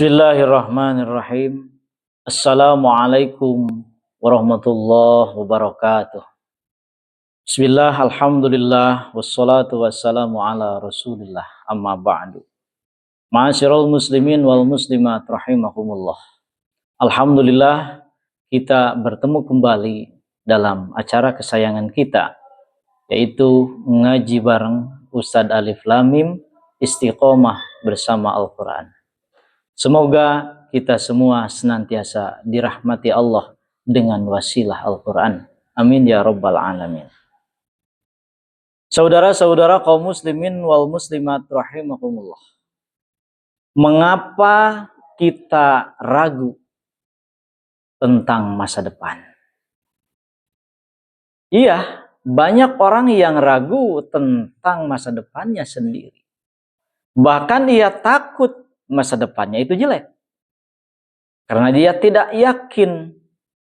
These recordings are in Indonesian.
Bismillahirrahmanirrahim. Assalamualaikum warahmatullahi wabarakatuh. Bismillah, alhamdulillah, wassalatu wassalamu ala rasulillah, amma ba'du. Ma'asyiral muslimin wal muslimat rahimakumullah. Alhamdulillah, kita bertemu kembali dalam acara kesayangan kita, yaitu ngaji bareng Ustadz Alif Lamim Istiqomah bersama Al-Quran. Semoga kita semua senantiasa dirahmati Allah dengan wasilah Al-Quran. Amin ya rabbal alamin. Saudara-saudara kaum muslimin wal muslimat rahimakumullah. Mengapa kita ragu tentang masa depan? Iya, banyak orang yang ragu tentang masa depannya sendiri. Bahkan ia takut masa depannya itu jelek. Karena dia tidak yakin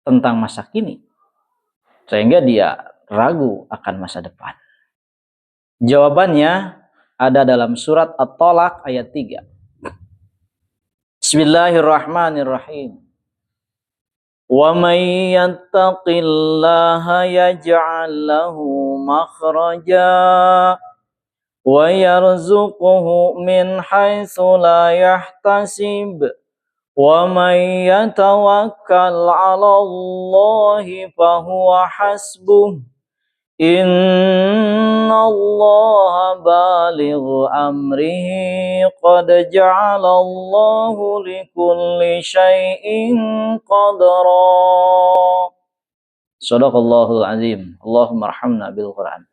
tentang masa kini. Sehingga dia ragu akan masa depan. Jawabannya ada dalam surat At-Tolak ayat 3. Bismillahirrahmanirrahim. Wa may yattaqillaha yaj'al lahu makhraja wa yarzuquhu min haitsu la yahtasib wa may yatawakkal 'ala Allahi fa huwa hasbuh innallaha balighu amrihi qad ja'ala Allahu likulli syai'in qadara. Shadaqallahul azim. Allahumma arhamna bil Qur'an.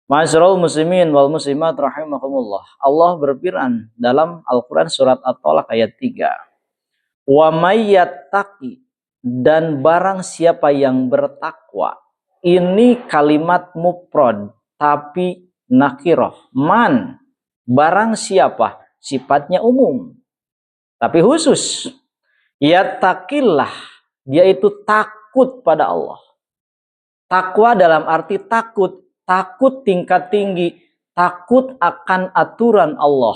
Ma'asyiral muslimin wal muslimat rahimakumullah. Allah berfirman dalam Al-Quran surat At-Tolak ayat 3. Wa may yattaqi, dan barang siapa yang bertakwa. Ini kalimat mufrad tapi nakirah. Man, barang siapa, sifatnya umum tapi khusus. Yattaqillah, dia itu takut pada Allah. Takwa dalam arti takut tingkat tinggi, takut akan aturan Allah,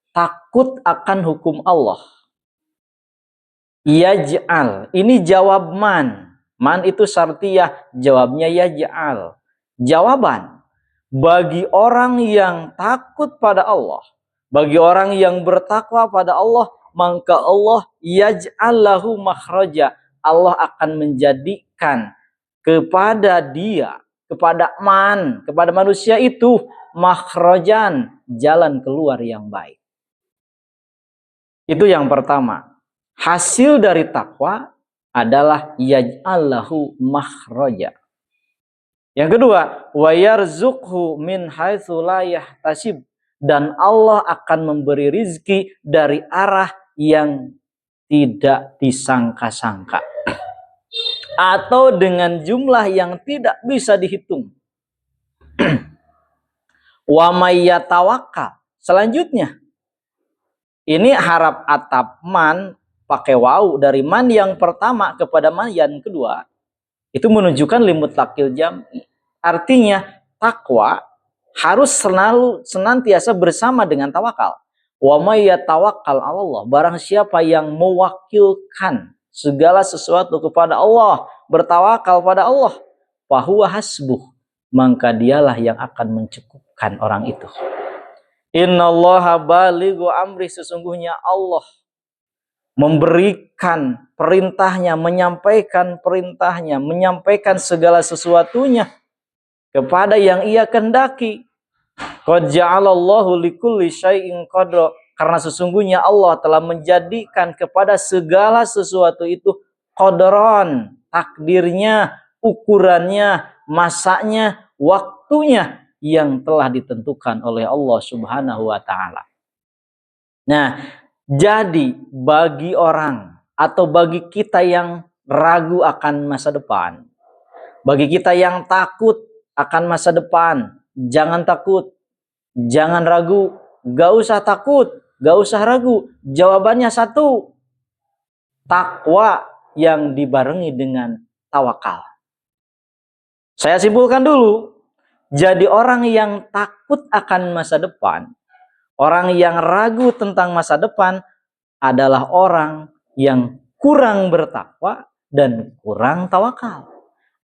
takut akan hukum Allah. Yaj'al, ini jawab man itu syartiyah, jawabnya yaj'al. Jawaban bagi orang yang takut pada Allah, bagi orang yang bertakwa pada Allah, maka Allah yaj'al lahu makhraja, Allah akan menjadikan kepada dia, kepada manusia itu makhrajan, jalan keluar yang baik. Itu yang pertama. Hasil dari takwa adalah yaj'allahu makhraja. Yang kedua, wa yarzuqhu min haitsu la yahtasib, dan Allah akan memberi rizki dari arah yang tidak disangka-sangka atau dengan jumlah yang tidak bisa dihitung. Wa may yatawakkal. Selanjutnya, ini harap atap man pakai waw, dari man yang pertama kepada man yang kedua, itu menunjukkan limutlaqil jam'i. Artinya takwa harus senantiasa bersama dengan tawakal. Wa may yatawakkal 'ala Allah, barang siapa yang mewakilkan segala sesuatu kepada Allah, bertawakal pada Allah, fa huwa hasbuh, maka dialah yang akan mencukupkan orang itu. Innallaha balighu amri, sesungguhnya Allah memberikan perintahnya, menyampaikan perintahnya, menyampaikan segala sesuatunya kepada yang ia kehendaki. Qad ja'alallahu likulli syai'in qadra, karena sesungguhnya Allah telah menjadikan kepada segala sesuatu itu qadran, takdirnya, ukurannya, masanya, waktunya yang telah ditentukan oleh Allah Subhanahu wa taala. Nah, jadi bagi orang atau bagi kita yang ragu akan masa depan, bagi kita yang takut akan masa depan, jangan takut, jangan ragu, gak usah takut, gak usah ragu. Jawabannya satu, takwa yang dibarengi dengan tawakal. Saya simpulkan dulu, jadi orang yang takut akan masa depan, orang yang ragu tentang masa depan, adalah orang yang kurang bertakwa dan kurang tawakal.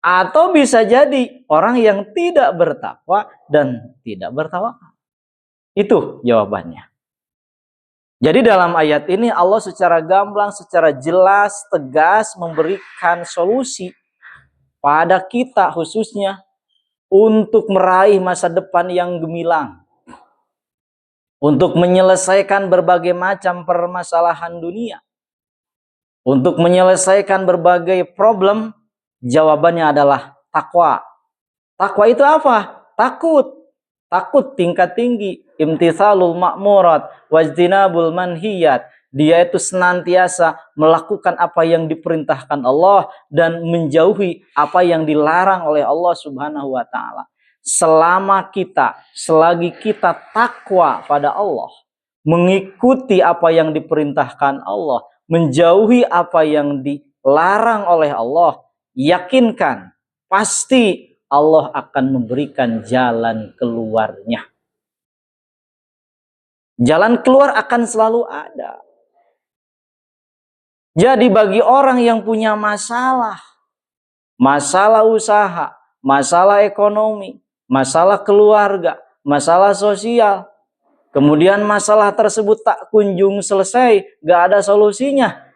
Atau bisa jadi orang yang tidak bertakwa dan tidak bertawakal. Itu jawabannya. Jadi dalam ayat ini Allah secara gamblang, secara jelas, tegas memberikan solusi pada kita khususnya untuk meraih masa depan yang gemilang. Untuk menyelesaikan berbagai macam permasalahan dunia. Untuk menyelesaikan berbagai problem, jawabannya adalah takwa. Takwa itu apa? Takut. Takut tingkat tinggi. Imtithalul ma'murat wajtinabul manhiyat. Dia itu senantiasa melakukan apa yang diperintahkan Allah dan menjauhi apa yang dilarang oleh Allah Subhanahu wa taala. Selagi kita takwa pada Allah, mengikuti apa yang diperintahkan Allah, menjauhi apa yang dilarang oleh Allah, yakinkan pasti Allah akan memberikan jalan keluarnya. Jalan keluar akan selalu ada. Jadi bagi orang yang punya masalah usaha, masalah ekonomi, masalah keluarga, masalah sosial, kemudian masalah tersebut tak kunjung selesai, gak ada solusinya,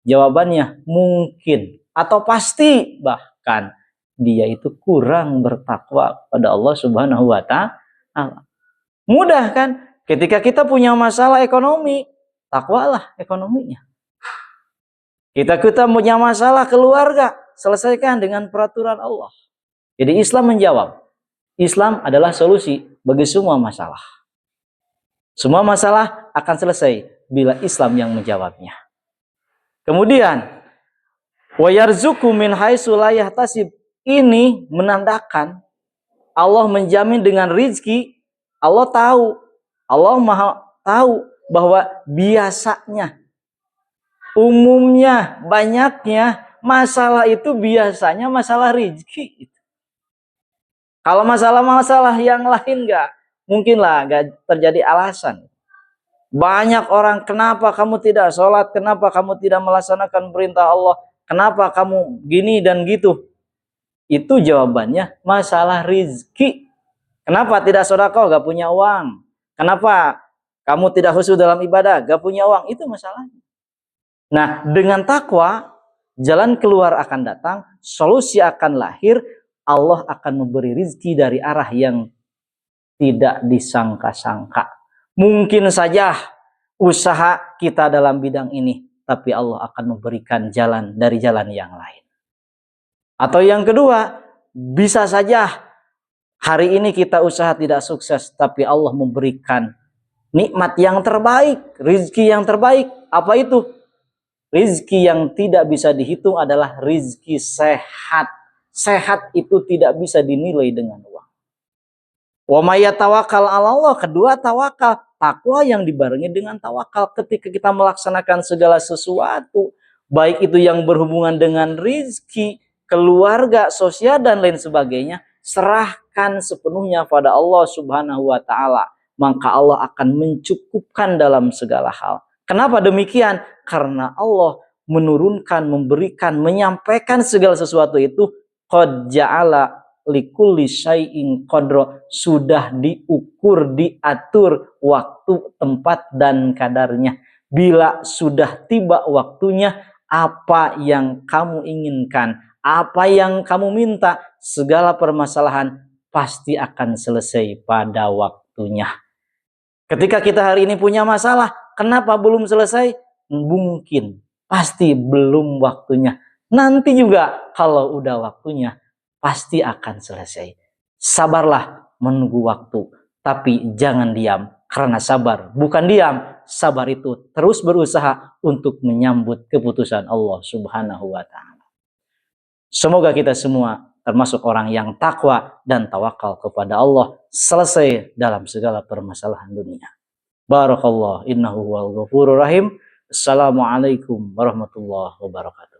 jawabannya mungkin atau pasti bahkan dia itu kurang bertakwa pada Allah Subhanahu wa taala. Mudah kan? Ketika kita punya masalah ekonomi, takwalah ekonominya. Kita punya masalah keluarga, selesaikan dengan peraturan Allah. Jadi Islam menjawab. Islam adalah solusi bagi semua masalah. Semua masalah akan selesai bila Islam yang menjawabnya. Kemudian, wa yarzuqu min haitsu la yahtasib. Ini menandakan Allah menjamin dengan rizki. Allah tahu, Allah Maha tahu bahwa biasanya, umumnya, banyaknya masalah itu biasanya masalah rizki. Kalau masalah-masalah yang lain mungkinlah gak terjadi alasan. Banyak orang, kenapa kamu tidak sholat, kenapa kamu tidak melaksanakan perintah Allah, kenapa kamu gini dan gitu. Itu jawabannya masalah rizki. Kenapa tidak sedekah, gak punya uang. Kenapa kamu tidak khusyuk dalam ibadah, gak punya uang. Itu masalahnya. Nah, dengan takwa, jalan keluar akan datang, solusi akan lahir, Allah akan memberi rizki dari arah yang tidak disangka-sangka. Mungkin saja usaha kita dalam bidang ini, tapi Allah akan memberikan jalan dari jalan yang lain. Atau yang kedua, bisa saja hari ini kita usaha tidak sukses, tapi Allah memberikan nikmat yang terbaik, rizki yang terbaik. Apa itu? Rizki yang tidak bisa dihitung adalah rizki sehat. Sehat itu tidak bisa dinilai dengan uang. Wa may yatawakkal 'ala Allah, kedua tawakal, takwa yang dibarengi dengan tawakal ketika kita melaksanakan segala sesuatu, baik itu yang berhubungan dengan rizki, keluarga, sosial dan lain sebagainya, serahkan sepenuhnya pada Allah Subhanahu wa taala, maka Allah akan mencukupkan dalam segala hal. Kenapa demikian? Karena Allah menurunkan, memberikan, menyampaikan segala sesuatu itu qad ja'ala likulli syai'in qadra, sudah diukur, diatur waktu, tempat dan kadarnya. Bila sudah tiba waktunya, apa yang kamu inginkan, apa yang kamu minta, segala permasalahan pasti akan selesai pada waktunya. Ketika kita hari ini punya masalah, kenapa belum selesai? Mungkin, pasti belum waktunya. Nanti juga kalau udah waktunya, pasti akan selesai. Sabarlah menunggu waktu, tapi jangan diam. Karena sabar bukan diam, sabar itu terus berusaha untuk menyambut keputusan Allah Subhanahu wa taala. Semoga kita semua termasuk orang yang takwa dan tawakal kepada Allah, selesai dalam segala permasalahan dunia. Barakallah, innahu wal ghafurur rahim. Assalamualaikum warahmatullahi wabarakatuh.